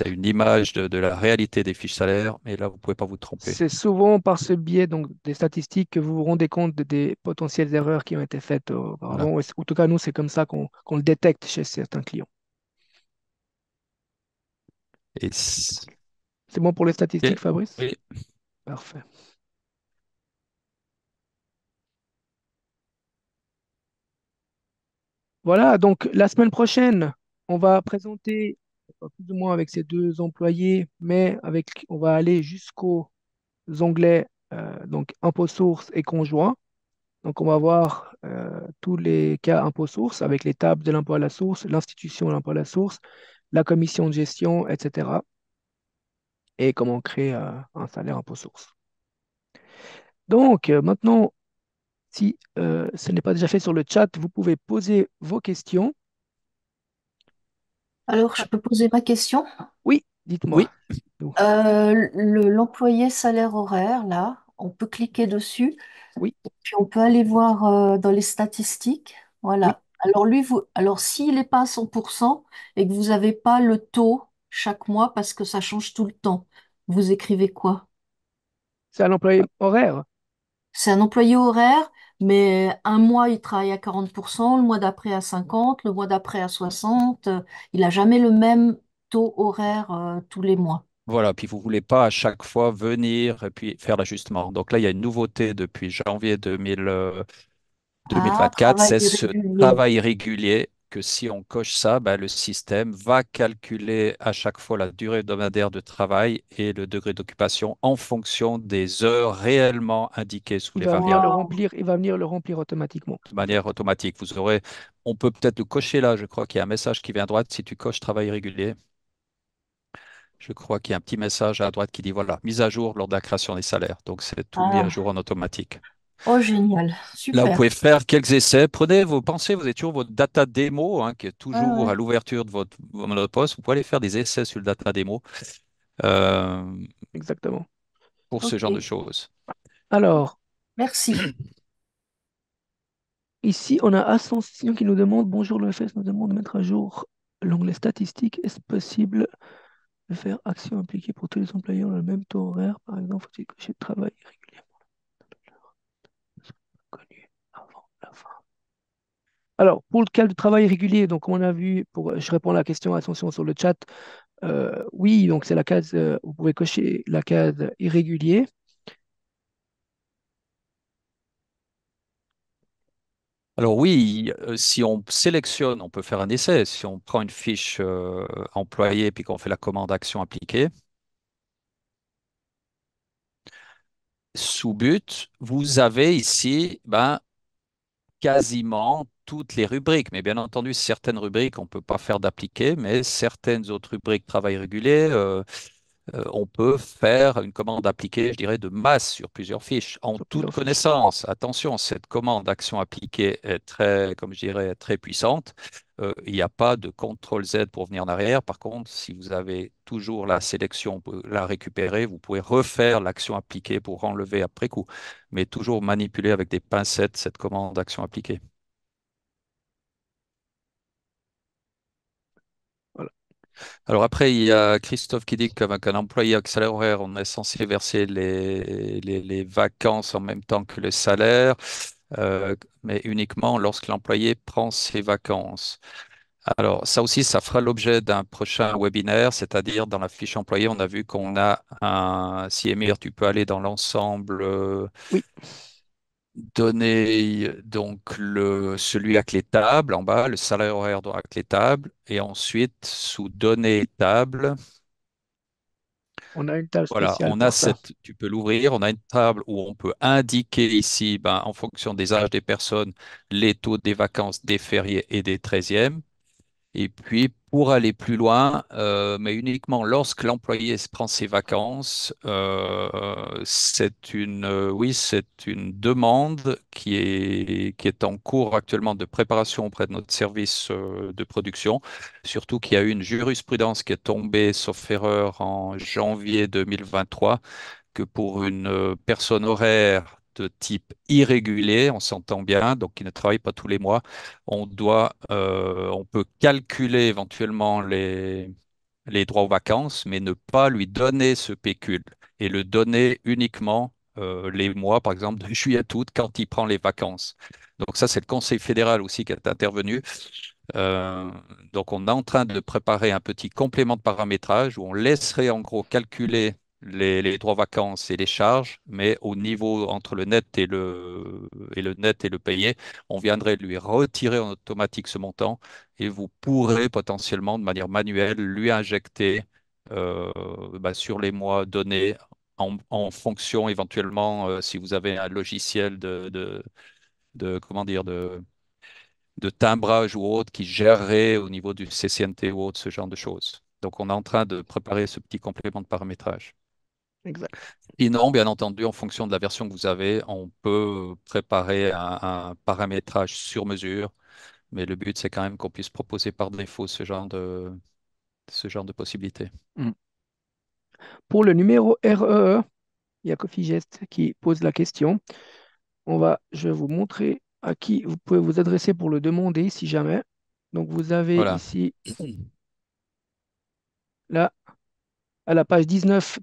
une image de la réalité des fiches salaires, mais là, vous ne pouvez pas vous tromper. C'est souvent par ce biais donc, des statistiques que vous vous rendez compte des potentielles erreurs qui ont été faites Voilà. auparavant. En tout cas, nous, c'est comme ça qu'on le détecte chez certains clients. Et c- C'est bon pour les et- statistiques, Fabrice? oui, Parfait. Voilà, donc la semaine prochaine, on va présenter, plus ou moins avec ces deux employés, mais on va aller jusqu'aux onglets donc impôt source et conjoint. Donc on va voir tous les cas impôt source avec les tables de l'impôt à la source, l'institution de l'impôt à la source, la commission de gestion, etc. Et comment créer un salaire impôt source. Donc maintenant, si ce n'est pas déjà fait sur le chat, vous pouvez poser vos questions. Alors, je peux poser ma question? Oui, dites-moi. oui, L'employé salaire horaire, là, on peut cliquer dessus, Oui, puis on peut aller voir dans les statistiques. oui. Voilà. Alors lui, alors s'il n'est pas à 100% et que vous n'avez pas le taux chaque mois parce que ça change tout le temps, vous écrivez quoi? C'est à l'employé horaire. C'est un employé horaire, mais un mois il travaille à 40%, le mois d'après à 50%, le mois d'après à 60%. Il n'a jamais le même taux horaire tous les mois. voilà. Puis vous ne voulez pas à chaque fois venir et puis faire l'ajustement. Donc là, il y a une nouveauté depuis janvier Ah, 2024, travail c'est ce irrégulier. travail régulier que si on coche ça, ben, le système va calculer à chaque fois la durée hebdomadaire de travail et le degré d'occupation en fonction des heures réellement indiquées sous Il les va venir le variables Wow. remplir, il va venir le remplir automatiquement. de manière automatique. On peut peut-être le cocher là, je crois qu'il y a un message qui vient à droite si tu coches travail régulier. Je crois qu'il y a un petit message à droite qui dit voilà, mise à jour lors de la création des salaires. Donc c'est tout mis à jour Ah, en automatique. oh, génial. Là, vous Super. pouvez faire quelques essais. Prenez vos pensées, vous avez toujours votre data démo, hein, qui est Ouais, toujours ouais. à l'ouverture de votre poste. Vous pouvez aller faire des essais sur le data démo euh, Exactement. pour ce genre de Ok. choses. Alors, Merci. ici, on a Ascension qui nous demande, bonjour, le FS nous demande de mettre à jour l'onglet statistiques. Est-ce possible de faire action appliquée pour tous les employés dans le même taux horaire? Par exemple, faut-il cocher travail régulièrement connu avant la fin? Alors, pour le cas de travail régulier, donc comme on a vu, je réponds à la question Ascension sur le chat. Oui, donc c'est la case, vous pouvez cocher la case irrégulier. Alors oui, si on sélectionne, on peut faire un essai. Si on prend une fiche employée puis qu'on fait la commande action appliquée, sous but, vous avez ici ben, quasiment toutes les rubriques. Mais bien entendu, certaines rubriques, on ne peut pas faire d'appliquer, mais certaines autres rubriques travail régulier, on peut faire une commande appliquée, je dirais, de masse sur plusieurs fiches, en Sur toute plusieurs fiches. connaissance. Attention, cette commande action appliquée est très, comme je dirais, très puissante. Il n'y a pas de contrôle Z pour venir en arrière. Par contre, si vous avez toujours la sélection pour la récupérer, vous pouvez refaire l'action appliquée pour enlever après coup, mais toujours manipuler avec des pincettes cette commande action appliquée. Voilà. Alors après, il y a Christophe qui dit qu'avec un employé avec salaire horaire, on est censé verser les vacances en même temps que le salaire, mais uniquement lorsque l'employé prend ses vacances. Alors ça aussi, ça fera l'objet d'un prochain webinaire, c'est-à-dire dans la fiche employé, on a vu qu'on a si Émile, tu peux aller dans l'ensemble Oui, donner donc celui avec les tables en bas, le salaire horaire avec les tables, et ensuite sous données tables. on a une table Voilà, spéciale on a pour ça. cette, tu peux l'ouvrir, on a une table où on peut indiquer ici, ben, en fonction des âges des personnes, les taux des vacances, des fériés et des treizièmes. Et puis, pour aller plus loin, mais uniquement lorsque l'employé prend ses vacances, oui, c'est une demande qui est en cours actuellement de préparation auprès de notre service de production. Surtout qu'il y a eu une jurisprudence qui est tombée, sauf erreur, en janvier 2023 que pour une personne horaire de type irrégulier, on s'entend bien, donc qui ne travaille pas tous les mois, on peut calculer éventuellement les droits aux vacances, mais ne pas lui donner ce pécule et le donner uniquement les mois, par exemple, de juillet à août, quand il prend les vacances. Donc ça, c'est le Conseil fédéral aussi qui est intervenu. Euh, donc, on est en train de préparer un petit complément de paramétrage où on laisserait en gros calculer les droits vacances et les charges, mais au niveau entre le net et le payé, on viendrait lui retirer en automatique ce montant et vous pourrez potentiellement de manière manuelle lui injecter sur les mois donnés en fonction éventuellement si vous avez un logiciel comment dire de timbrage ou autre qui gérerait au niveau du CCNT ou autre, ce genre de choses. Donc, on est en train de préparer ce petit complément de paramétrage. Exact. Sinon, bien entendu, en fonction de la version que vous avez, on peut préparer un paramétrage sur mesure, mais le but, c'est quand même qu'on puisse proposer par défaut ce genre de possibilités. Mm. Pour le numéro REE, il y a Cofigest qui pose la question. Je vais vous montrer à qui vous pouvez vous adresser pour le demander si jamais. Donc, vous avez Voilà. ici, là, à la page 19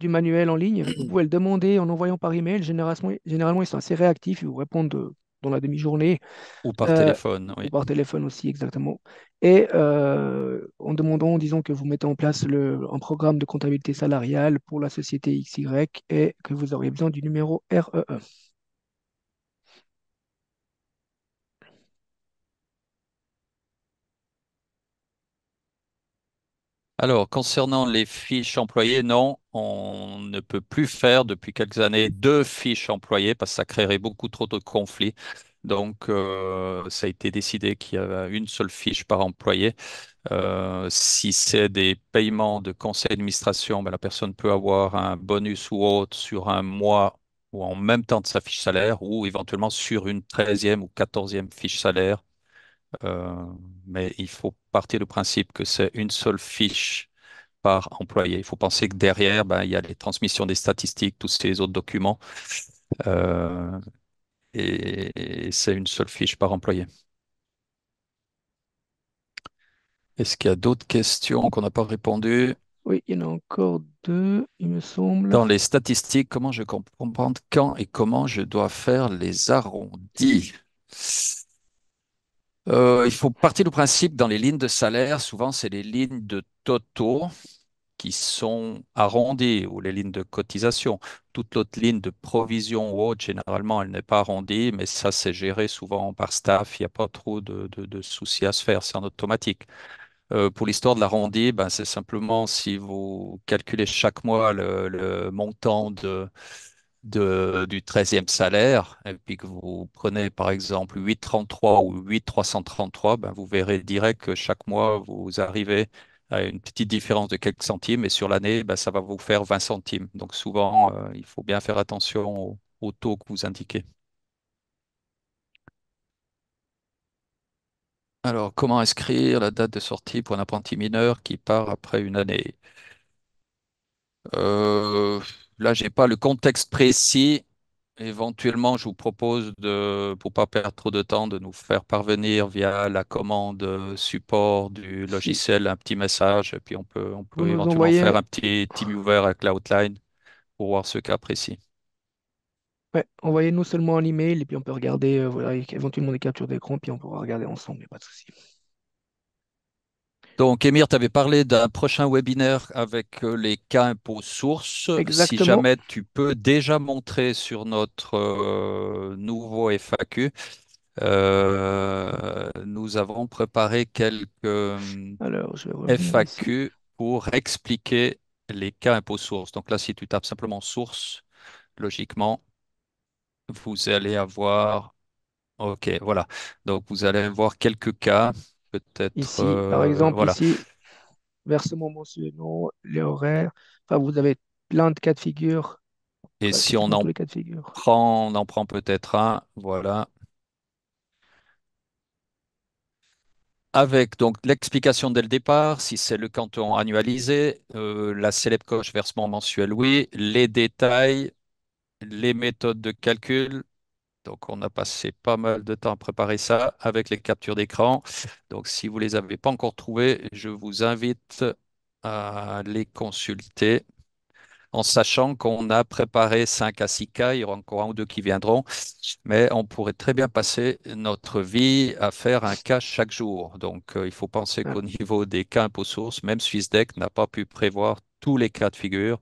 du manuel en ligne. Vous pouvez le demander en envoyant par email. Généralement, ils sont assez réactifs. Ils vous répondent dans la demi-journée Ou par euh, téléphone, ou oui. par téléphone aussi, exactement. Et en demandant, disons que vous mettez en place un programme de comptabilité salariale pour la société XY et que vous auriez besoin du numéro REE. Alors, concernant les fiches employées, non, on ne peut plus faire depuis quelques années deux fiches employées parce que ça créerait beaucoup trop de conflits. Donc, ça a été décidé qu'il y avait une seule fiche par employé. Si c'est des paiements de conseil d'administration, ben, la personne peut avoir un bonus ou autre sur un mois ou en même temps de sa fiche salaire ou éventuellement sur une 13e ou 14e fiche salaire. Euh, mais il faut partir du principe que c'est une seule fiche par employé. Il faut penser que derrière, ben, il y a les transmissions des statistiques, tous ces autres documents, euh, et c'est une seule fiche par employé. Est-ce qu'il y a d'autres questions qu'on n'a pas répondu? Oui, il y en a encore deux, il me semble. Dans les statistiques, comment je comprends quand et comment je dois faire les arrondis? Il faut partir du principe, dans les lignes de salaire, souvent c'est les lignes de totaux qui sont arrondies ou les lignes de cotisation. Toute l'autre ligne de provision ou autre, généralement, elle n'est pas arrondie, mais ça, c'est géré souvent par staff. Il n'y a pas trop de soucis à se faire, c'est en automatique. Pour l'histoire de l'arrondi, ben, c'est simplement si vous calculez chaque mois le montant du 13e salaire, et puis que vous prenez par exemple 8,33 ou 8,333, ben, vous verrez direct que chaque mois, vous arrivez à une petite différence de quelques centimes, et sur l'année, ben, ça va vous faire 20 centimes. Donc souvent, il faut bien faire attention au taux que vous indiquez. Alors, comment inscrire la date de sortie pour un apprenti mineur qui part après une année? Euh, Là, j'ai pas le contexte précis. Éventuellement, je vous propose pour pas perdre trop de temps, de nous faire parvenir via la commande support du Si logiciel un petit message, et puis on vous peut nous éventuellement faire envoyez, un petit team viewer avec l'outline pour voir ce cas précis. ouais, envoyez-nous seulement un email et puis on peut regarder voilà, avec éventuellement des captures d'écran, puis on pourra regarder ensemble, il n'y a pas de souci. Donc, Émir, tu avais parlé d'un prochain webinaire avec les cas impôts sources. Si Exactement. jamais tu peux déjà montrer sur notre nouveau FAQ. Nous avons préparé quelques Alors, je vais revenir ici. FAQ pour expliquer les cas impôts sources. Donc là, si tu tapes simplement source, logiquement, vous allez avoir... OK, voilà. Donc vous allez avoir quelques cas. peut-être, Ici, par exemple, voilà. ici, versement mensuel, non, les horaires. Enfin, vous avez plein de cas de figure, Et si pratiquement tous les cas de figure. on en prend peut-être un, voilà. Avec donc l'explication dès le départ, si c'est le canton annualisé, la célèbre coche versement mensuel, oui, les détails, les méthodes de calcul. Donc, on a passé pas mal de temps à préparer ça avec les captures d'écran. Donc, si vous les avez pas encore trouvées, je vous invite à les consulter en sachant qu'on a préparé 5 à 6 cas. Il y aura encore un ou deux qui viendront, mais on pourrait très bien passer notre vie à faire un cas chaque jour. Donc, il faut penser Ah, qu'au niveau des cas impôts sources, même SwissDeck n'a pas pu prévoir tous les cas de figure.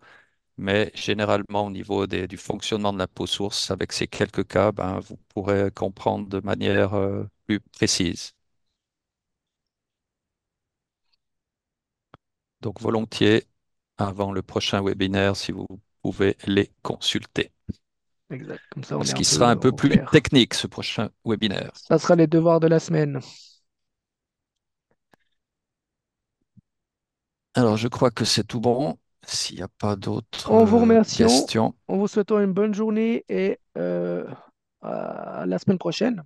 Mais généralement, au niveau du fonctionnement de l'impôt source, avec ces quelques cas, ben, vous pourrez comprendre de manière plus précise. Donc, volontiers, avant le prochain webinaire, si vous pouvez les consulter. exact. Comme ça, on est Parce un qu'il sera peu un peu au plus clair. technique, ce prochain webinaire. Ça sera les devoirs de la semaine. Alors, je crois que c'est tout bon. S'il n'y a pas d'autres En vous remerciant, questions. en vous souhaitant une bonne journée et à la semaine prochaine.